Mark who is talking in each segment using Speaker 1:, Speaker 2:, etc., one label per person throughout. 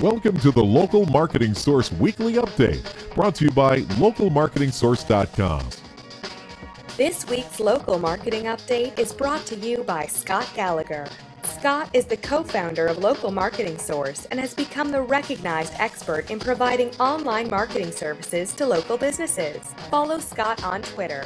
Speaker 1: Welcome to the Local Marketing Source Weekly Update, brought to you by localmarketingsource.com.
Speaker 2: This week's Local Marketing Update is brought to you by Scott Gallagher. Scott is the co-founder of Local Marketing Source and has become the recognized expert in providing online marketing services to local businesses. Follow Scott on Twitter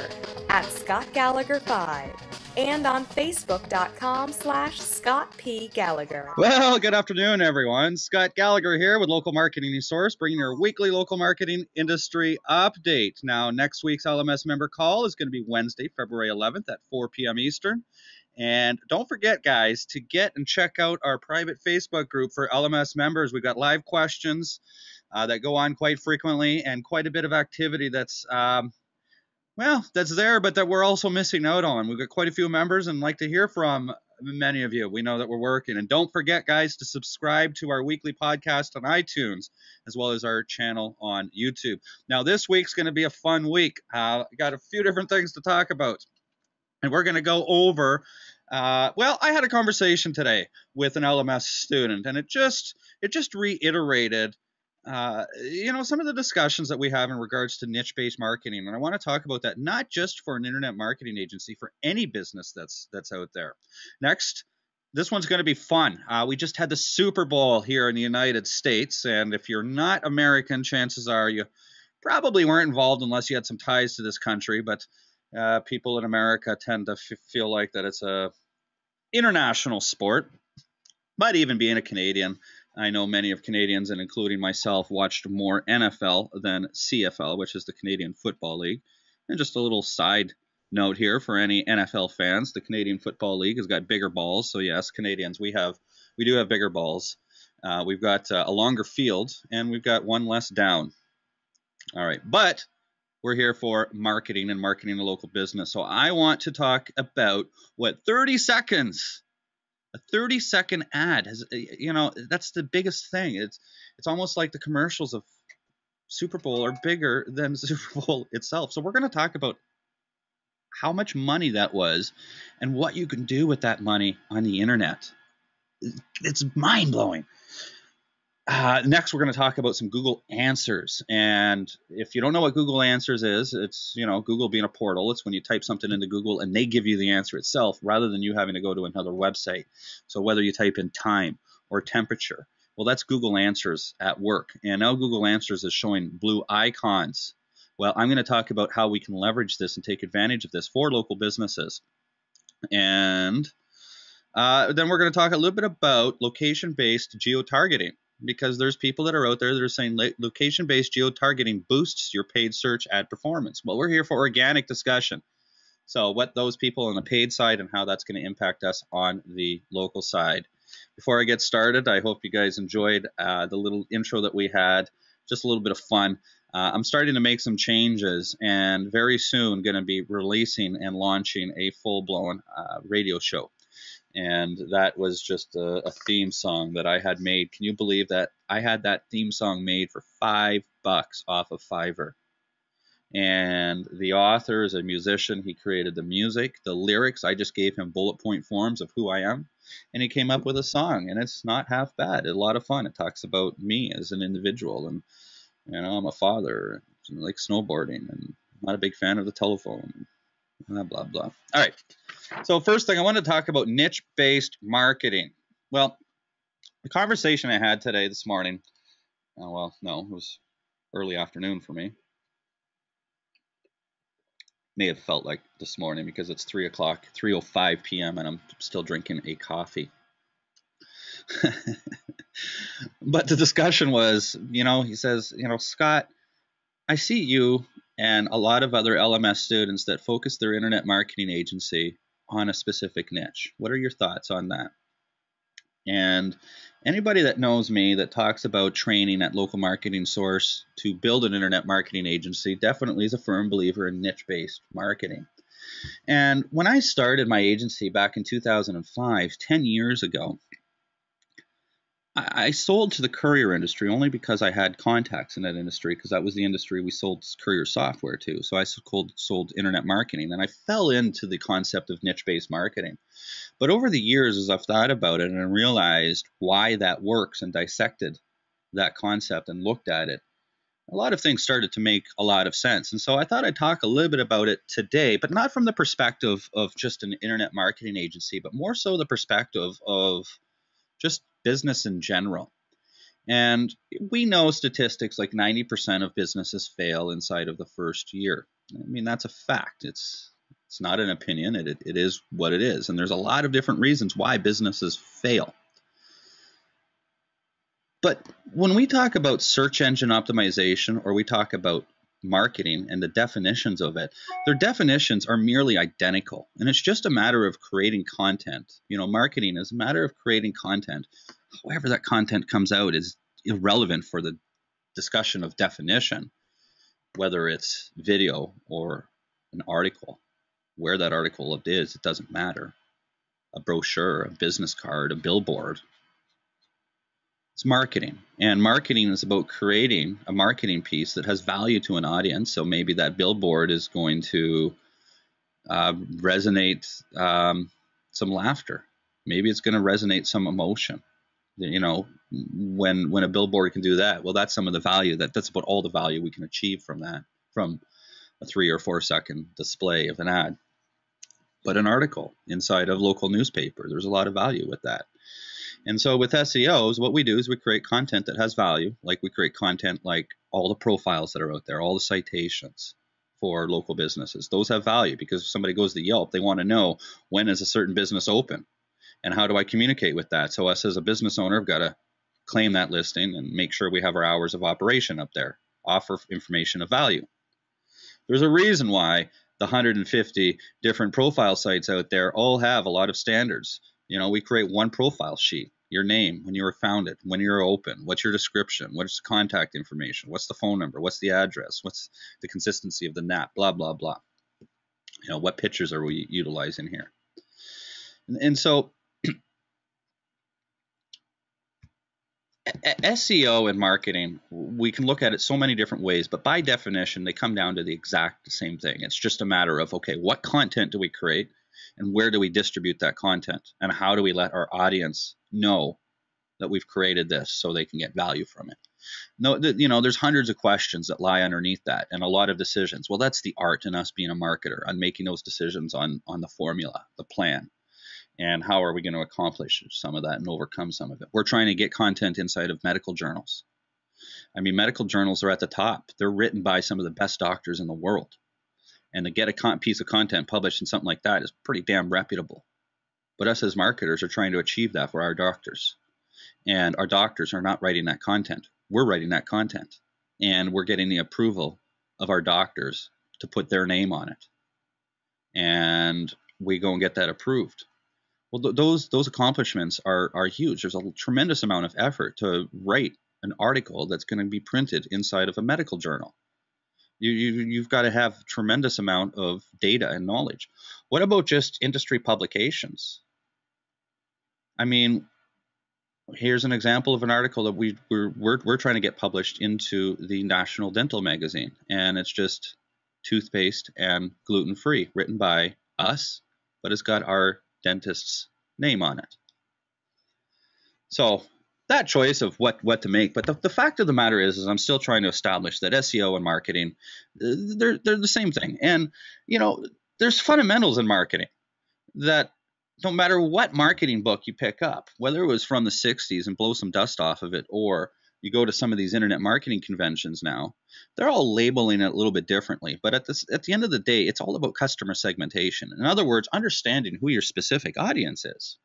Speaker 2: at ScottGallagher5 and on Facebook.com/ScottPGallagher.
Speaker 3: Well, good afternoon, everyone. Scott Gallagher here with Local Marketing Source, bringing your weekly local marketing industry update. Now, next week's LMS member call is going to be Wednesday, February 11th at 4 p.m. Eastern. And don't forget, guys, to get and check out our private Facebook group for LMS members. We've got live questions that go on quite frequently and quite a bit of activity that's that's there, but that we're also missing out on. We've got quite a few members and like to hear from many of you. We know that we're working. And don't forget, guys, to subscribe to our weekly podcast on iTunes, as well as our channel on YouTube. Now, this week's going to be a fun week. Got a few different things to talk about. And we're going to go over, I had a conversation today with an LMS student, and it just reiterated some of the discussions that we have in regards to niche-based marketing. And I want to talk about that not just for an internet marketing agency, for any business that's out there. Next, this one's going to be fun. We just had the Super Bowl here in the United States, and if you're not American, chances are you probably weren't involved unless you had some ties to this country. But people in America tend to feel like that it's a international sport. But even being a Canadian, I know many of Canadians, and including myself, watched more NFL than CFL, which is the Canadian Football League. And just a little side note here for any NFL fans, the Canadian Football League has got bigger balls. So yes, Canadians, we do have bigger balls. We've got a longer field, and we've got one less down. All right, but we're here for marketing and marketing a local business. So I want to talk about what 30 seconds. A 30-second ad has, that's the biggest thing. It's almost like the commercials of Super Bowl are bigger than Super Bowl itself. So we're going to talk about how much money that was and what you can do with that money on the internet. It's mind-blowing. Next, we're going to talk about some Google Answers. And if you don't know what Google Answers is, it's, Google being a portal. It's when you type something into Google and they give you the answer itself rather than you having to go to another website. So whether you type in time or temperature, well, that's Google Answers at work. And now Google Answers is showing blue icons. Well, I'm going to talk about how we can leverage this and take advantage of this for local businesses. And then we're going to talk a little bit about location-based geo-targeting, because there's people that are out there that are saying location-based geo-targeting boosts your paid search ad performance. Well, we're here for organic discussion. So what those people on the paid side and how that's going to impact us on the local side. Before I get started, I hope you guys enjoyed the little intro that we had. Just a little bit of fun. I'm starting to make some changes, and very soon going to be releasing and launching a full-blown radio show. And that was just a theme song that I had made. Can you believe that I had that theme song made for $5 off of Fiverr? And the author is a musician. He created the music, the lyrics. I just gave him bullet point forms of who I am, and he came up with a song. And it's not half bad. It's a lot of fun. It talks about me as an individual, and I'm a father, and I like snowboarding, and I'm not a big fan of the telephone. Blah, blah, blah. All right. So first thing, I want to talk about niche-based marketing. Well, the conversation I had this morning, it was early afternoon for me. May have felt like this morning because it's 3:05 p.m. and I'm still drinking a coffee. But the discussion was, he says, Scott, I see you and a lot of other LMS students that focus their internet marketing agency on a specific niche. What are your thoughts on that? And anybody that knows me that talks about training at Local Marketing Source to build an internet marketing agency definitely is a firm believer in niche-based marketing. And when I started my agency back in 2005, 10 years ago, I sold to the courier industry only because I had contacts in that industry, because that was the industry we sold courier software to. So I sold internet marketing, and I fell into the concept of niche-based marketing. But over the years, as I've thought about it and realized why that works and dissected that concept and looked at it, a lot of things started to make a lot of sense. And so I thought I'd talk a little bit about it today, but not from the perspective of just an internet marketing agency, but more so the perspective of just business in general. And we know statistics like 90% of businesses fail inside of the first year. I mean, that's a fact. It's not an opinion. It is what it is. And there's a lot of different reasons why businesses fail. But when we talk about search engine optimization, or we talk about marketing and the definitions of it, their definitions are merely identical. And it's just a matter of creating content. You know, marketing is a matter of creating content. However that content comes out is irrelevant for the discussion of definition, whether it's video or an article. Where that article is, it doesn't matter. A brochure, a business card, a billboard. It's marketing. And marketing is about creating a marketing piece that has value to an audience. So maybe that billboard is going to resonate some laughter. Maybe it's going to resonate some emotion. You know, when a billboard can do that, well, that's some of the value. That's about all the value we can achieve from that, from a 3 or 4 second display of an ad. But an article inside of local newspaper, there's a lot of value with that. And so with SEOs, what we do is we create content that has value. Like we create content like all the profiles that are out there, all the citations for local businesses. Those have value because if somebody goes to Yelp, they want to know, when is a certain business open? And how do I communicate with that? So us as a business owner have got to claim that listing and make sure we have our hours of operation up there, offer information of value. There's a reason why the 150 different profile sites out there all have a lot of standards. You know, we create one profile sheet: your name, when you were founded, when you're open, what's your description, what's the contact information, what's the phone number, what's the address, what's the consistency of the NAP, blah, blah, blah. You know, what pictures are we utilizing here? And so SEO and marketing, we can look at it so many different ways, but by definition, they come down to the exact same thing. It's just a matter of, okay, what content do we create and where do we distribute that content? And how do we let our audience know that we've created this so they can get value from it? No, you know, there's hundreds of questions that lie underneath that and a lot of decisions. Well, that's the art in us being a marketer, on making those decisions on the formula, the plan. And how are we going to accomplish some of that and overcome some of it? We're trying to get content inside of medical journals. I mean, medical journals are at the top. They're written by some of the best doctors in the world. And to get a piece of content published in something like that is pretty damn reputable. But us as marketers are trying to achieve that for our doctors. And our doctors are not writing that content. We're writing that content. And we're getting the approval of our doctors to put their name on it. And we go and get that approved. Well, those accomplishments are huge. There's a tremendous amount of effort to write an article that's going to be printed inside of a medical journal. You've got to have a tremendous amount of data and knowledge. What about just industry publications? I mean, here's an example of an article that we're trying to get published into the National Dental Magazine, and it's just toothpaste and gluten-free, written by us, but it's got our dentist's name on it. So that choice of what to make, but the fact of the matter is I'm still trying to establish that SEO and marketing, they're the same thing. And you know, there's fundamentals in marketing that no matter what marketing book you pick up, whether it was from the 60s and blow some dust off of it, or you go to some of these internet marketing conventions now, they're all labeling it a little bit differently. But at the end of the day, it's all about customer segmentation. In other words, understanding who your specific audience is.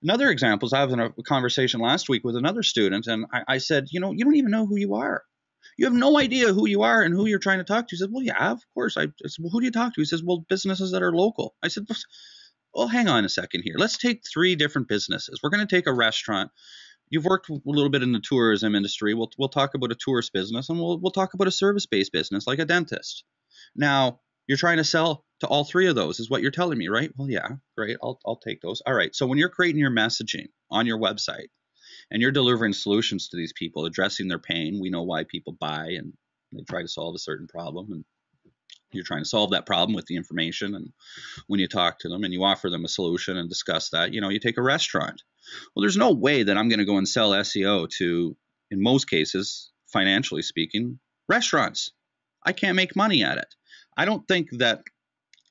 Speaker 3: Another example is I was in a conversation last week with another student, and I said, you know, you don't even know who you are. You have no idea who you are and who you're trying to talk to. He said, well, yeah, of course. I said, well, who do you talk to? He says, well, businesses that are local. I said, well, hang on a second here. Let's take 3 different businesses. We're going to take a restaurant. You've worked a little bit in the tourism industry. We'll talk about a tourist business, and we'll talk about a service-based business like a dentist. Now, you're trying to sell to all 3 of those is what you're telling me, right? Well, yeah, great. I'll take those. All right. So when you're creating your messaging on your website and you're delivering solutions to these people, addressing their pain, we know why people buy and they try to solve a certain problem, and you're trying to solve that problem with the information. And when you talk to them and you offer them a solution and discuss that, you know, you take a restaurant. Well, there's no way that I'm going to go and sell SEO to in most cases, financially speaking, restaurants. I can't make money at it. I don't think that,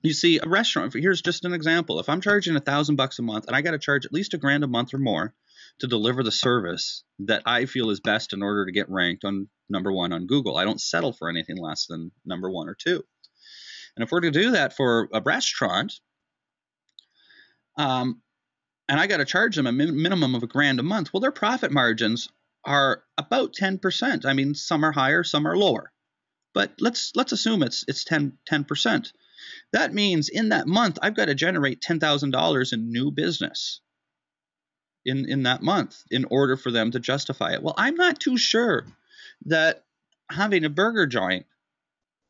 Speaker 3: you see, a restaurant, here's just an example. If I'm charging $1,000 a month and I got to charge at least $1,000 a month or more to deliver the service that I feel is best in order to get ranked on #1 on Google, I don't settle for anything less than #1 or 2. And if we're to do that for a restaurant, and I got to charge them a minimum of $1,000 a month, well, their profit margins are about 10%. I mean, some are higher, some are lower, but let's assume it's 10%. That means in that month, I've got to generate $10,000 in new business in that month in order for them to justify it. Well, I'm not too sure that having a burger joint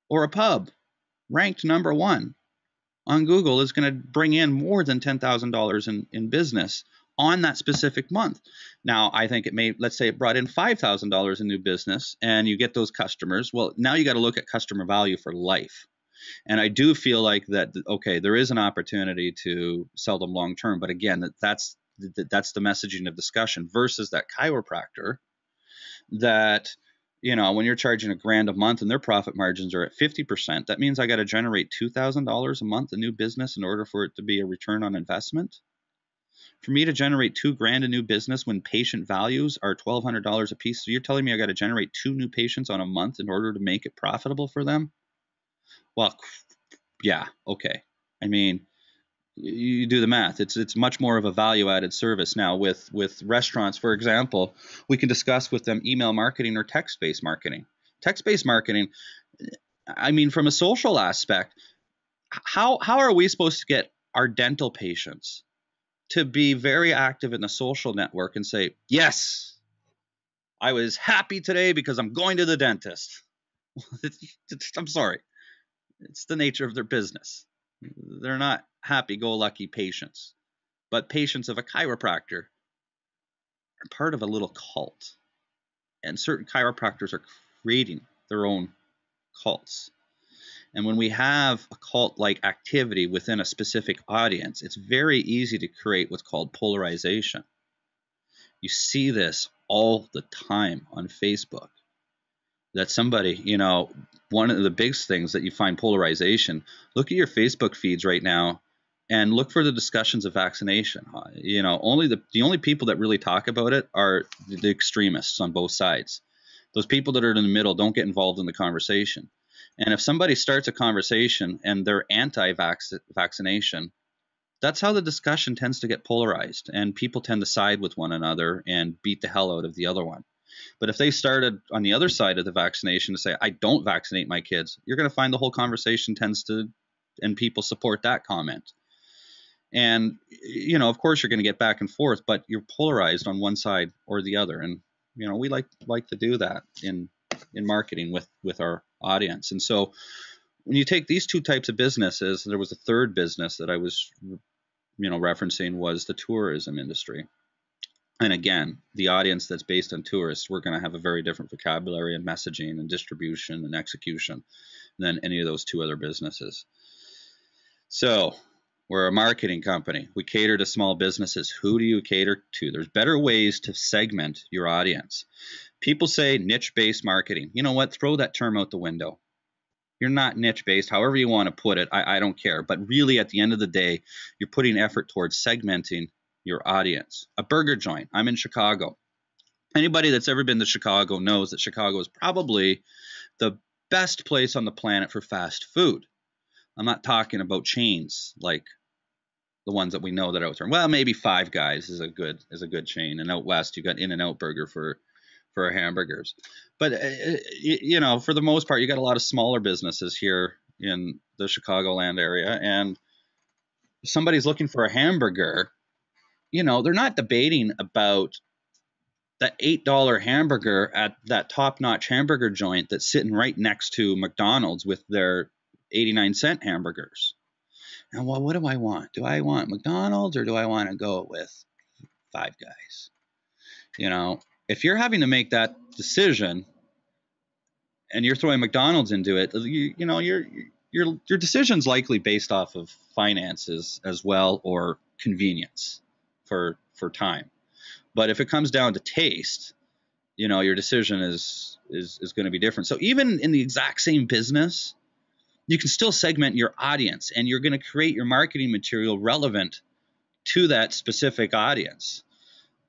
Speaker 3: or a pub ranked #1 on Google is going to bring in more than $10,000 in business on that specific month. Now, I think it may, let's say it brought in $5,000 in new business and you get those customers. Well, now you got to look at customer value for life. And I do feel like that, okay, there is an opportunity to sell them long term. But again, that's the messaging of discussion versus that chiropractor that, you know, when you're charging $1,000 a month and their profit margins are at 50%, that means I got to generate $2,000 a month in new business in order for it to be a return on investment. For me to generate $2,000 in new business when patient values are $1,200 a piece, so you're telling me I got to generate 2 new patients on a month in order to make it profitable for them? Well, yeah, okay. I mean, you do the math. It's much more of a value-added service now. With restaurants, for example, we can discuss with them email marketing or text-based marketing. Text-based marketing, I mean, from a social aspect, how are we supposed to get our dental patients to be very active in the social network and say, yes, I was happy today because I'm going to the dentist? I'm sorry. It's the nature of their business. They're not happy-go-lucky patients. But patients of a chiropractor are part of a little cult. And certain chiropractors are creating their own cults. And when we have a cult-like activity within a specific audience, it's very easy to create what's called polarization. You see this all the time on Facebook. That somebody, you know, one of the biggest things that you find polarization, look at your Facebook feeds right now and look for the discussions of vaccination. You know, the only people that really talk about it are the extremists on both sides. Those people that are in the middle don't get involved in the conversation. And if somebody starts a conversation and they're anti-vaccination, that's how the discussion tends to get polarized, and people tend to side with one another and beat the hell out of the other one. But if they started on the other side of the vaccination to say, I don't vaccinate my kids, you're going to find the whole conversation and people support that comment. And, you know, of course you're going to get back and forth, but you're polarized on one side or the other. And, you know, we like to do that in marketing with our audience. And so when you take these two types of businesses, there was a third business that I was, you know, referencing was the tourism industry. And again, the audience that's based on tourists, we're going to have a very different vocabulary and messaging and distribution and execution than any of those two other businesses. So we're a marketing company. We cater to small businesses. Who do you cater to? There's better ways to segment your audience. People say niche-based marketing. You know what? Throw that term out the window. You're not niche-based, however you want to put it. I don't care. But really, at the end of the day, you're putting effort towards segmenting your audience. A burger joint. I'm in Chicago. Anybody that's ever been to Chicago knows that Chicago is probably the best place on the planet for fast food. I'm not talking about chains like the ones that we know that are out there. Well, maybe Five Guys is a good chain, and out west you got In-N-Out Burger for hamburgers. But you know, for the most part, you got a lot of smaller businesses here in the Chicagoland area, and if somebody's looking for a hamburger, you know, they're not debating about that $8 hamburger at that top-notch hamburger joint that's sitting right next to McDonald's with their 89-cent hamburgers. And well, what do I want? Do I want McDonald's or do I want to go with Five Guys? You know, if you're having to make that decision and you're throwing McDonald's into it, you know, your decision's likely based off of finances as well, or convenience for time. But if it comes down to taste, your decision is going to be different. So even in the exact same business, you can still segment your audience, and you're going to create your marketing material relevant to that specific audience.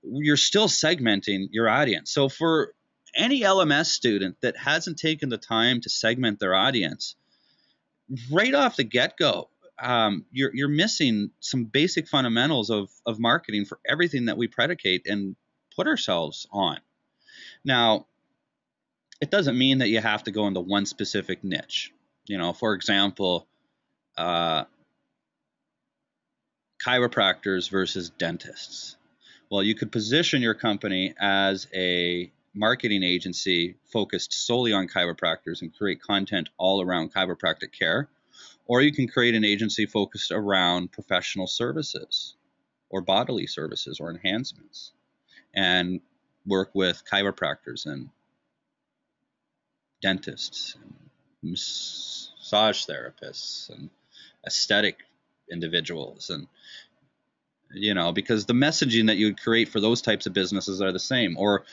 Speaker 3: You're still segmenting your audience. So for any LMS student that hasn't taken the time to segment their audience, right off the get-go, you're missing some basic fundamentals of marketing for everything that we predicate and put ourselves on. Now, it doesn't mean that you have to go into one specific niche. For example, chiropractors versus dentists. Well, you could position your company as a marketing agency focused solely on chiropractors and create content all around chiropractic care. Or you can create an agency focused around professional services or bodily services or enhancements and work with chiropractors and dentists and massage therapists and aesthetic individuals, and because the messaging that you would create for those types of businesses are the same. Or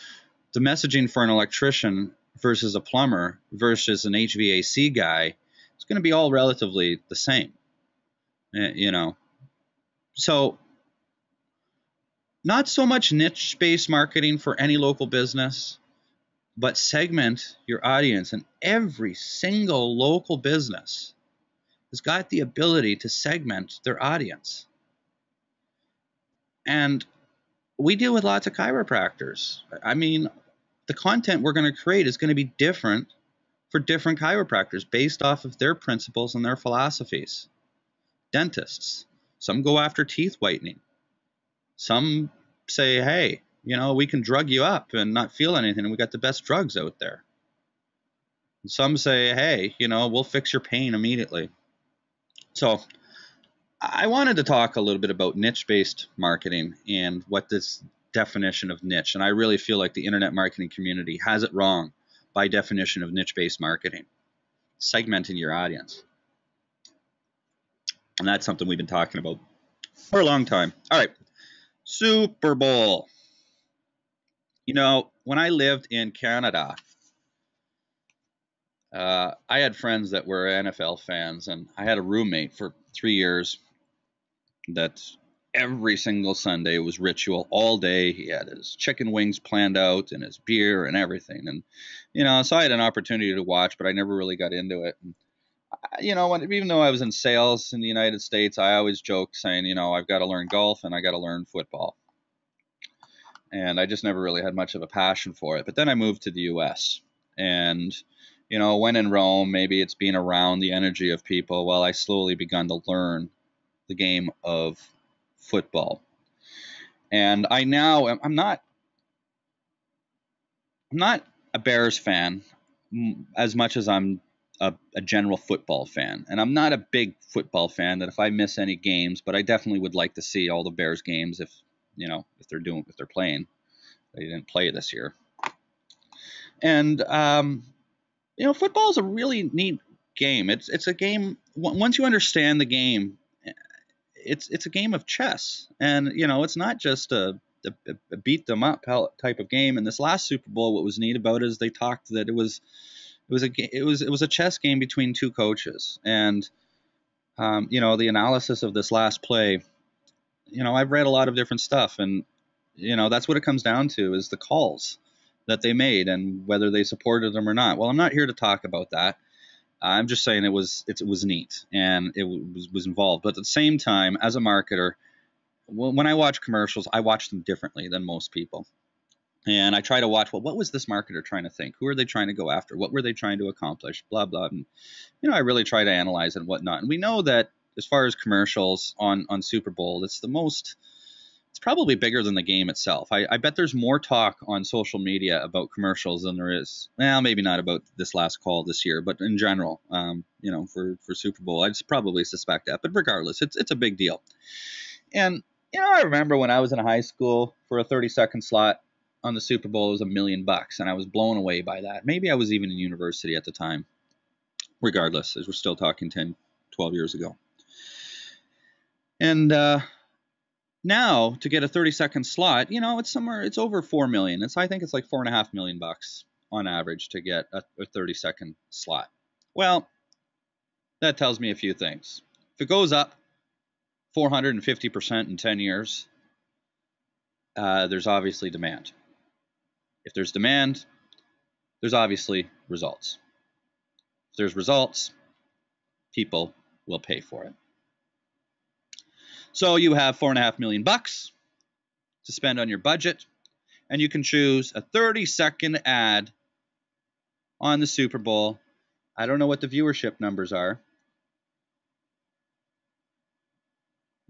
Speaker 3: the messaging for an electrician versus a plumber versus an HVAC guy, it's going to be all relatively the same. So not so much niche-based marketing for any local business, but segment your audience. And every single local business has got the ability to segment their audience. And we deal with lots of chiropractors. I mean, the content we're going to create is going to be different for different chiropractors based off of their principles and their philosophies. Dentists, some go after teeth whitening. Some say, hey, we can drug you up and not feel anything, and we got the best drugs out there. And some say, hey, we'll fix your pain immediately. So I wanted to talk a little bit about niche-based marketing and what this definition of niche, and I really feel like the internet marketing community has it wrong by definition of niche-based marketing, segmenting your audience. And that's something we've been talking about for a long time. All right, Super Bowl. When I lived in Canada, I had friends that were NFL fans, and I had a roommate for 3 years that every single Sunday was ritual all day. He had his chicken wings planned out and his beer and everything. And, so I had an opportunity to watch, but I never really got into it. And, even though I was in sales in the United States, I always joked saying, I've got to learn golf and I got to learn football. And I just never really had much of a passion for it. But then I moved to the U.S. and, when in Rome, maybe it's being around the energy of people. Well, I slowly begun to learn the game of football. And I'm not a Bears fan as much as I'm a general football fan. And I'm not a big football fan that if I miss any games, but I definitely would like to see all the Bears games if they're playing. They didn't play this year. And football is a really neat game. It's a game, once you understand the game, it's a game of chess. And it's not just a beat them up type of game. And this last Super Bowl, what was neat about it is they talked that it was a chess game between two coaches. And the analysis of this last play, I've read a lot of different stuff, and that's what it comes down to is the calls that they made and whether they supported them or not. Well, I'm not here to talk about that. I'm just saying it was neat and it was involved. But at the same time, as a marketer, when I watch commercials, I watch them differently than most people. And I try to watch, well, what was this marketer trying to think? Who are they trying to go after? What were they trying to accomplish? Blah, blah. And, I really try to analyze it and whatnot. And we know that as far as commercials on Super Bowl, it's probably bigger than the game itself. I bet there's more talk on social media about commercials than there is. Well, maybe not about this last call this year, but in general, for Super Bowl, I'd probably suspect that. But regardless, it's a big deal. And, I remember when I was in high school for a 30-second slot on the Super Bowl, it was $1 million, and I was blown away by that. Maybe I was even in university at the time. Regardless, as we're still talking 10, 12 years ago. And Now, to get a 30-second slot, it's over 4 million. I think it's like $4.5 million on average to get a 30-second slot. Well, that tells me a few things. If it goes up 450% in 10 years, there's obviously demand. If there's demand, there's obviously results. If there's results, people will pay for it. So you have $4.5 million to spend on your budget, and you can choose a 30-second ad on the Super Bowl. I don't know what the viewership numbers are.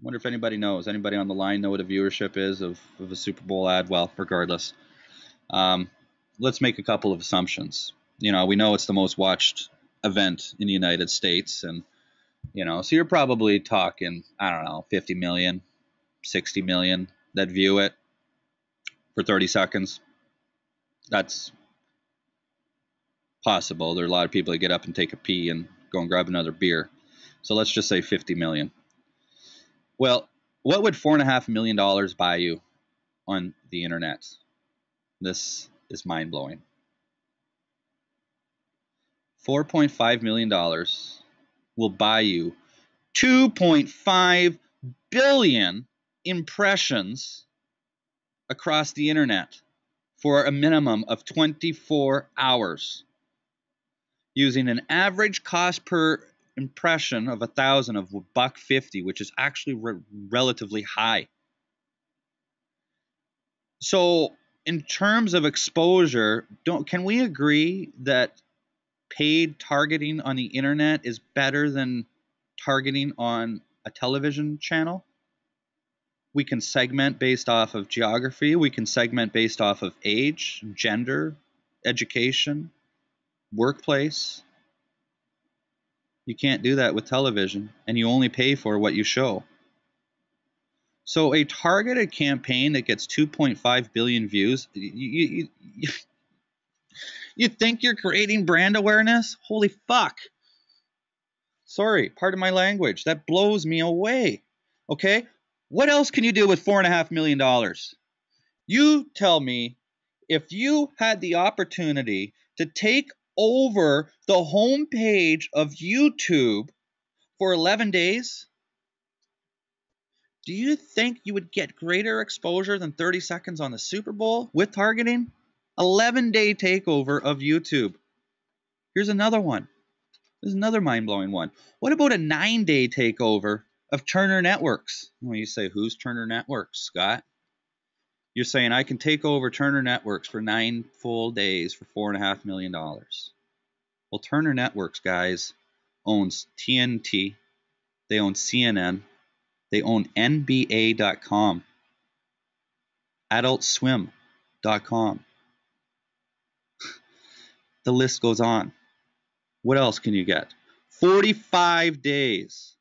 Speaker 3: I wonder if anybody knows. Anybody on the line know what a viewership is of a Super Bowl ad? Well, regardless, let's make a couple of assumptions. We know it's the most watched event in the United States, and so you're probably talking, I don't know, 50 million, 60 million that view it for 30 seconds. That's possible. There are a lot of people that get up and take a pee and go and grab another beer. So let's just say 50 million. Well, what would $4.5 million buy you on the internet? This is mind-blowing. $4.5 million will buy you 2.5 billion impressions across the internet for a minimum of 24 hours, using an average cost per impression of 1,000 of $1.50, which is actually relatively high. So in terms of exposure, can we agree that paid targeting on the internet is better than targeting on a television channel? We can segment based off of geography. We can segment based off of age, gender, education, workplace. You can't do that with television, and you only pay for what you show. So a targeted campaign that gets 2.5 billion views, you think you're creating brand awareness? Holy fuck. Sorry, pardon my language. That blows me away. Okay? What else can you do with $4.5 million? You tell me, if you had the opportunity to take over the homepage of YouTube for 11 days, do you think you would get greater exposure than 30 seconds on the Super Bowl with targeting? 11-day takeover of YouTube. Here's another one. There's another mind-blowing one. What about a 9-day takeover of Turner Networks? Well, you say, who's Turner Networks, Scott? You're saying I can take over Turner Networks for 9 full days for $4.5 million. Well, Turner Networks, guys, owns TNT. They own CNN. They own NBA.com, AdultSwim.com. The list goes on. What else can you get? 45 days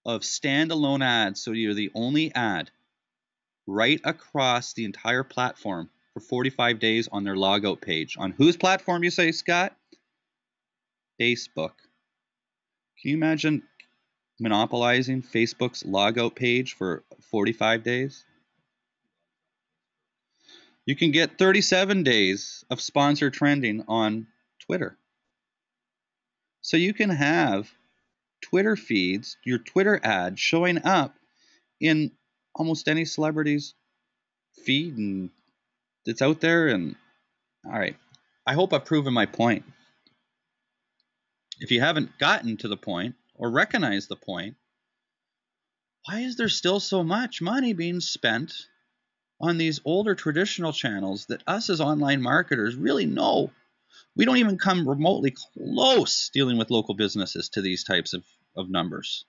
Speaker 3: of standalone ads, so you're the only ad right across the entire platform for 45 days on their logout page. On whose platform, you say, Scott? Facebook. Can you imagine monopolizing Facebook's logout page for 45 days? You can get 37 days of sponsored trending on Twitter. So you can have Twitter feeds, your Twitter ad showing up in almost any celebrity's feed, and it's out there. And all right, I hope I've proven my point. If you haven't gotten to the point or recognized the point, why is there still so much money being spent on these older traditional channels that us as online marketers really know? We don't even come remotely close dealing with local businesses to these types of numbers.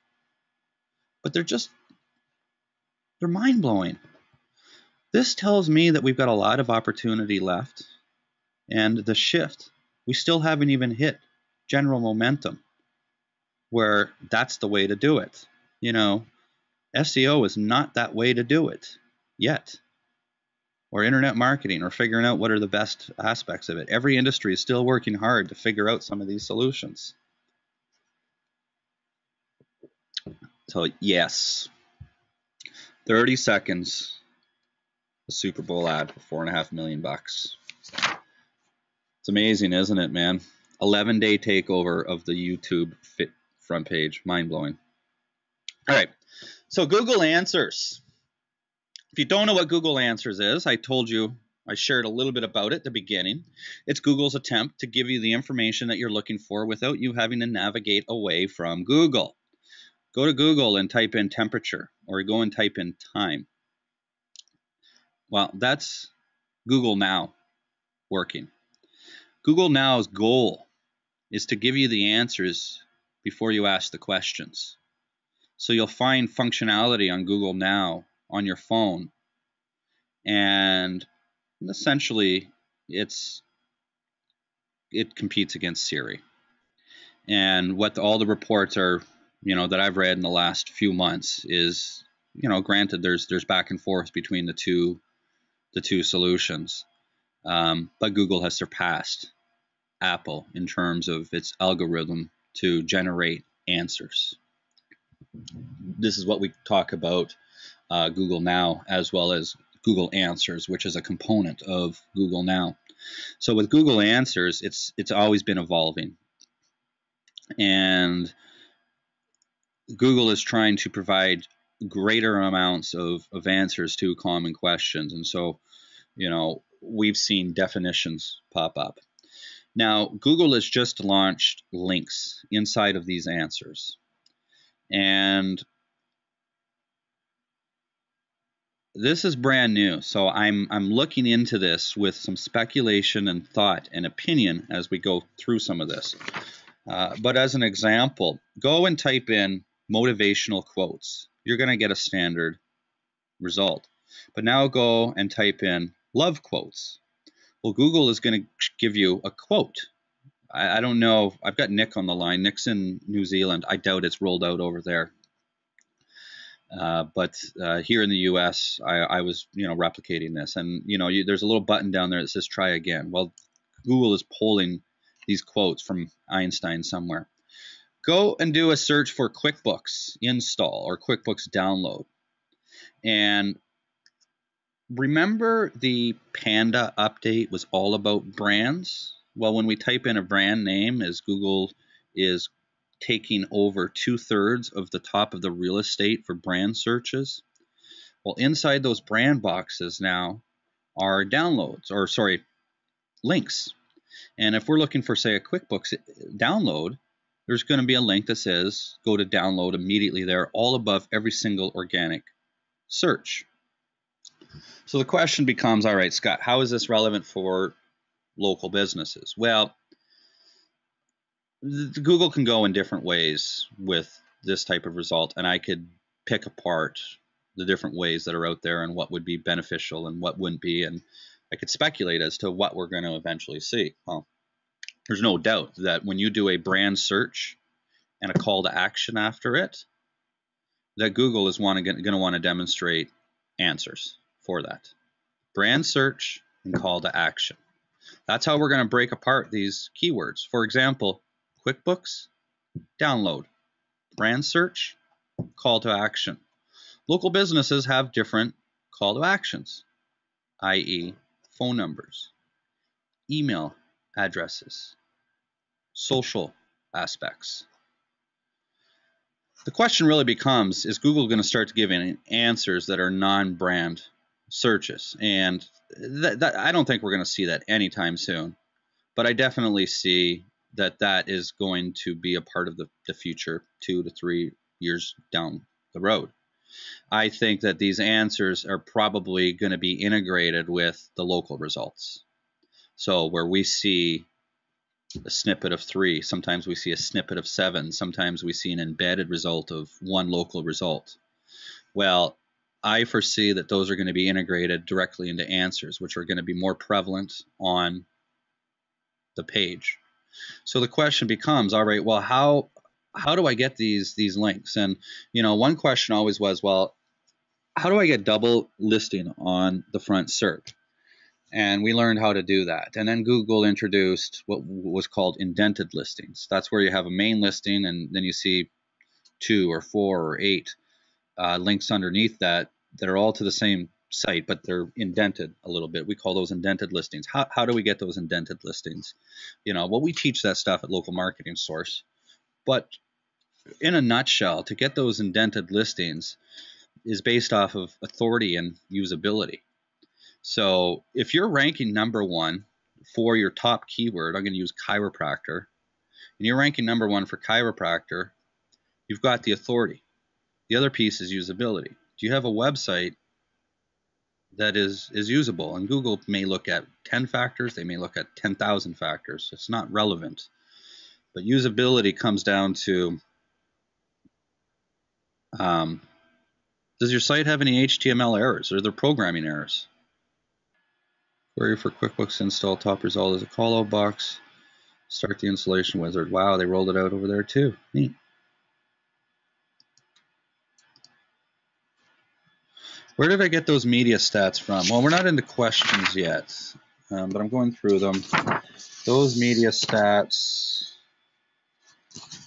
Speaker 3: But they're mind-blowing. This tells me that we've got a lot of opportunity left, and the shift, we still haven't even hit general momentum where that's the way to do it. SEO is not that way to do it yet, or internet marketing, or figuring out what are the best aspects of it. Every industry is still working hard to figure out some of these solutions. So yes, 30 seconds, a Super Bowl ad for $4.5 million. It's amazing, isn't it, man? 11-day takeover of the YouTube front page. Mind-blowing. All right, so Google Answers. If you don't know what Google Answers is, I shared a little bit about it at the beginning. It's Google's attempt to give you the information that you're looking for without you having to navigate away from Google. Go to Google and type in temperature, or go and type in time. Well, that's Google Now working. Google Now's goal is to give you the answers before you ask the questions. So you'll find functionality on Google Now on your phone, and essentially it competes against Siri. And what all the reports are, that I've read in the last few months is, granted there's back and forth between the two solutions, but Google has surpassed Apple in terms of its algorithm to generate answers. This is what we talk about Google Now, as well as Google Answers, which is a component of Google Now. So with Google Answers, it's always been evolving, and Google is trying to provide greater amounts of answers to common questions. And so, we've seen definitions pop up. Now, Google has just launched links inside of these answers. And this is brand new. So I'm looking into this with some speculation and thought and opinion as we go through some of this. But as an example, go and type in motivational quotes. You're going to get a standard result. But now go and type in love quotes. Well, Google is going to give you a quote. I don't know. I've got Nick on the line. Nick's in New Zealand. I doubt it's rolled out over there. But here in the U.S., I was, replicating this. And, there's a little button down there that says try again. Well, Google is pulling these quotes from Einstein somewhere. Go and do a search for QuickBooks install or QuickBooks download. And remember the Panda update was all about brands? Well, when we type in a brand name, as Google is taking over 2/3 of the top of the real estate for brand searches, well, inside those brand boxes now are links. And if we're looking for, say, a QuickBooks download, there's going to be a link that says go to download immediately there, all above every single organic search. So the question becomes, all right, Scott, how is this relevant for local businesses? Well, Google can go in different ways with this type of result, and I could pick apart the different ways that are out there and what would be beneficial and what wouldn't be, and I could speculate as to what we're going to eventually see. Well, there's no doubt that when you do a brand search and a call to action after it, that Google is going to want to demonstrate answers for that. Brand search and call to action. That's how we're going to break apart these keywords. For example, QuickBooks, download, brand search, call to action. Local businesses have different call to actions, i.e. phone numbers, email addresses, social aspects. The question really becomes, is Google going to start giving answers that are non-brand searches? And I don't think we're going to see that anytime soon. But I definitely see that is going to be a part of the future 2 to 3 years down the road. I think that these answers are probably going to be integrated with the local results. So where we see a snippet of 3, sometimes we see a snippet of 7, sometimes we see an embedded result of 1 local result. Well, I foresee that those are going to be integrated directly into answers, which are going to be more prevalent on the page. So the question becomes, all right, well, how do I get these links? And, one question always was, well, how do I get double listing on the front SERP? And we learned how to do that. And then Google introduced what was called indented listings. That's where you have a main listing and then you see 2 or 4 or 8 links underneath that are all to the same site, but they're indented a little bit. We call those indented listings. How do we get those indented listings? Well, we teach that stuff at Local Marketing Source. But in a nutshell, to get those indented listings is based off of authority and usability. So if you're ranking number 1 for your top keyword, I'm going to use chiropractor, and you're ranking number 1 for chiropractor, you've got the authority. The other piece is usability. Do you have a website that is usable? And Google may look at 10 factors. They may look at 10,000 factors. It's not relevant. But usability comes down to, does your site have any HTML errors? Are there programming errors? Query for QuickBooks install, top result is a call-out box. Start the installation wizard. Wow, they rolled it out over there too. Neat. Where did I get those media stats from? Well, we're not into questions yet, but I'm going through them. Those media stats,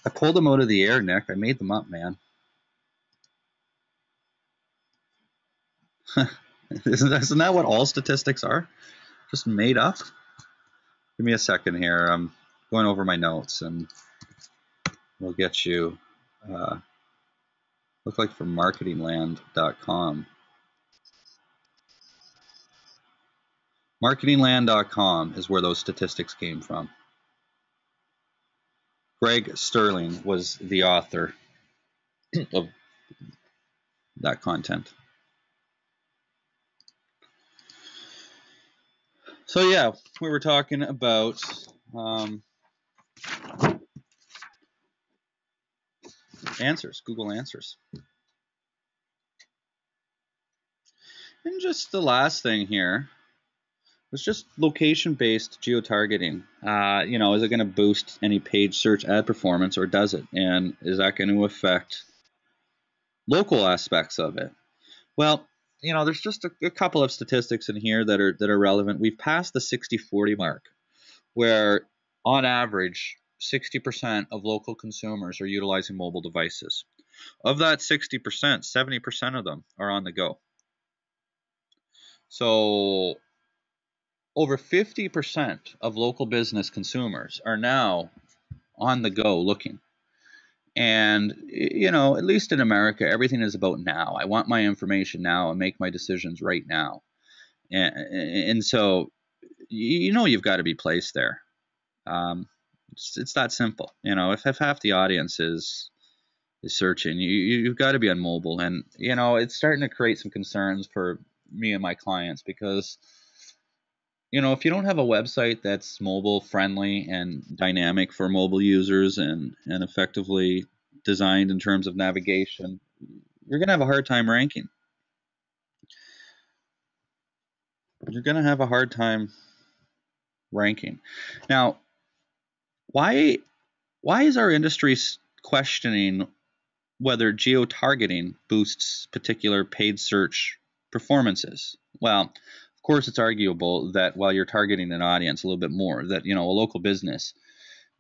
Speaker 3: I pulled them out of the air, Nick. I made them up, man. Isn't that what all statistics are? Just made up? Give me a second here. I'm going over my notes, and we'll get you, look like from marketingland.com. Marketingland.com is where those statistics came from. Greg Sterling was the author of that content. So yeah, we were talking about answers, Google Answers. And just the last thing here was just location-based geo-targeting. Is it going to boost any page search ad performance, or does it? And is that going to affect local aspects of it? Well, there's just a couple of statistics in here that are relevant. We've passed the 60-40 mark, where on average 60% of local consumers are utilizing mobile devices. Of that 60%, 70% of them are on the go. So over 50% of local business consumers are now on the go looking. And, at least in America, everything is about now. I want my information now and make my decisions right now. And so, you've got to be placed there. It's that simple. If half the audience is searching, you've got to be on mobile. And, it's starting to create some concerns for me and my clients, because if you don't have a website that's mobile friendly and dynamic for mobile users and effectively designed in terms of navigation, you're going to have a hard time ranking. You're going to have a hard time ranking. Now, why is our industry questioning whether geo-targeting boosts particular paid search performances? Well, of course, it's arguable that while you're targeting an audience a little bit more, that, a local business,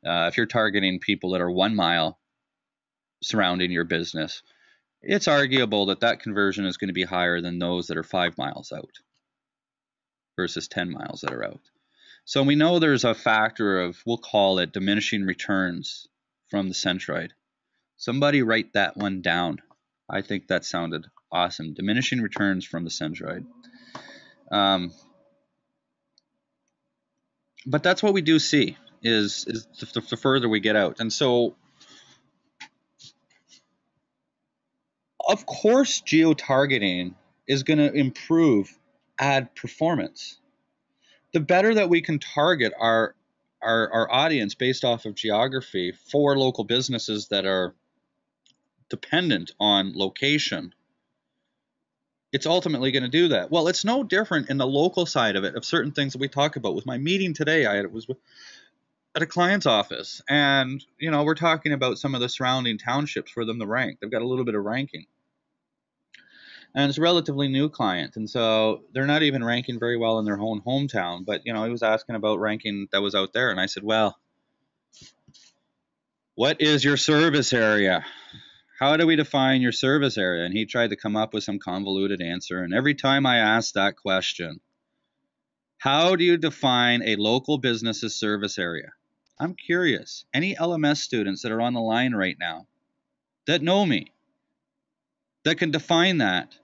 Speaker 3: if you're targeting people that are 1 mile surrounding your business, it's arguable that conversion is going to be higher than those that are 5 miles out versus 10 miles that are out. So we know there's a factor of, we'll call it diminishing returns from the centroid. Somebody write that one down. I think that sounded awesome. Diminishing returns from the centroid. But that's what we do see is the further we get out. And so, of course, geo-targeting is going to improve ad performance. The better that we can target our audience based off of geography for local businesses that are dependent on location, it's ultimately going to do that. Well, it's no different in the local side of it, of certain things that we talk about. With my meeting today, it was at a client's office, and we're talking about some of the surrounding townships for them to rank. They've got a little bit of ranking, and it's a relatively new client, and so they're not even ranking very well in their own hometown. But he was asking about ranking that was out there, and I said, well, what is your service area? how do we define your service area? And he tried to come up with some convoluted answer. And every time I asked that question, how do you define a local business's service area? I'm curious. Any LMS students that are on the line right now that know me, that can define that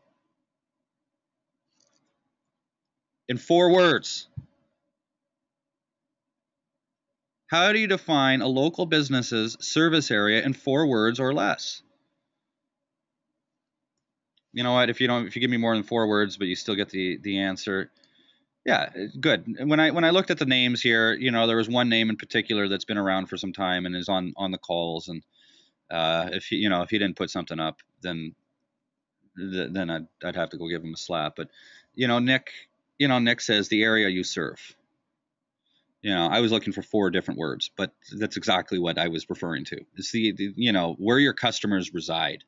Speaker 3: in 4 words? How do you define a local business's service area in 4 words or less? You know what? If you give me more than 4 words, but you still get the answer, yeah, good. When I looked at the names here, you know, there was one name in particular that's been around for some time and is on the calls, and if he didn't put something up, then I'd have to go give him a slap. But Nick says the area you serve. I was looking for 4 different words, but that's exactly what I was referring to. It's the where your customers reside,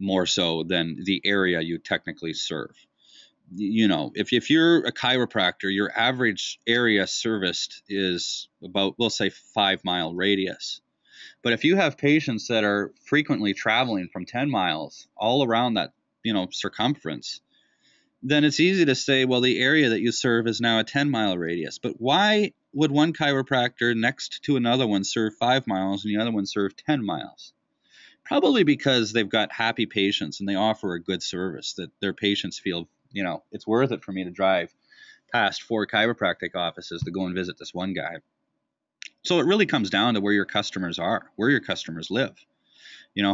Speaker 3: more so than the area you technically serve. If you're a chiropractor, your average area serviced is about, we'll say, 5-mile radius. But if you have patients that are frequently traveling from 10 miles all around that, circumference, then it's easy to say, well, the area that you serve is now a 10-mile radius. But why would one chiropractor next to another one serve 5 miles and the other one serve 10 miles? Probably because they've got happy patients and they offer a good service that their patients feel, it's worth it for me to drive past 4 chiropractic offices to go and visit this one guy. So it really comes down to where your customers are, where your customers live.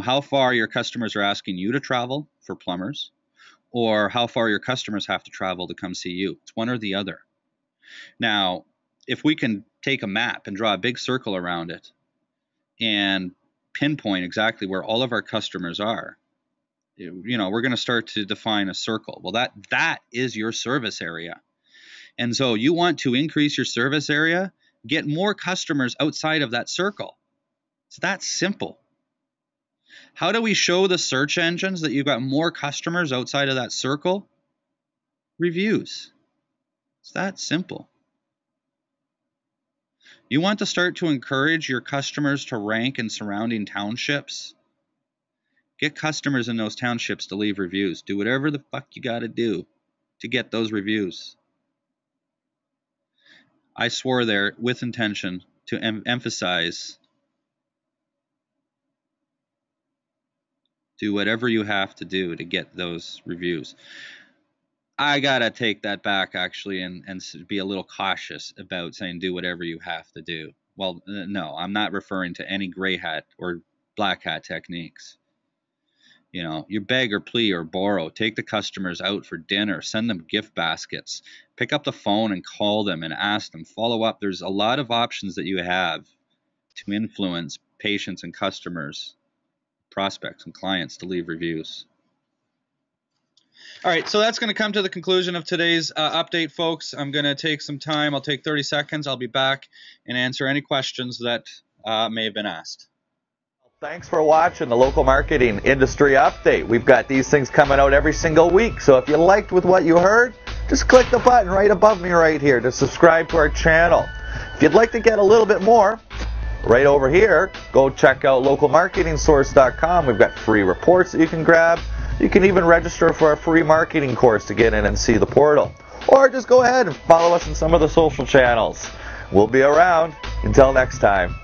Speaker 3: How far your customers are asking you to travel for plumbers, or how far your customers have to travel to come see you. It's one or the other. Now, if we can take a map and draw a big circle around it and pinpoint exactly where all of our customers are, we're going to start to define a circle. Well, that is your service area. And so you want to increase your service area, get more customers outside of that circle. It's that simple. How do we show the search engines that you've got more customers outside of that circle? Reviews. It's that simple. You want to start to encourage your customers to rank in surrounding townships? Get customers in those townships to leave reviews. Do whatever the fuck you got to do to get those reviews. I swore there with intention to emphasize, do whatever you have to do to get those reviews. I got to take that back, actually, and be a little cautious about saying do whatever you have to do. Well, no, I'm not referring to any gray hat or black hat techniques. You beg or plea or borrow. Take the customers out for dinner. Send them gift baskets. Pick up the phone and call them and ask them. Follow up. There's a lot of options that you have to influence patients and customers, prospects and clients to leave reviews. All right, so that's going to come to the conclusion of today's update, folks. I'm going to take some time. I'll take 30 seconds. I'll be back and answer any questions that may have been asked.
Speaker 4: Thanks for watching the Local Marketing Industry Update. We've got these things coming out every single week, so if you liked with what you heard, just click the button right above me right here to subscribe to our channel. If you'd like to get a little bit more, right over here, go check out localmarketingsource.com. We've got free reports that you can grab. You can even register for a free marketing course to get in and see the portal. Or just go ahead and follow us on some of the social channels. We'll be around. Until next time.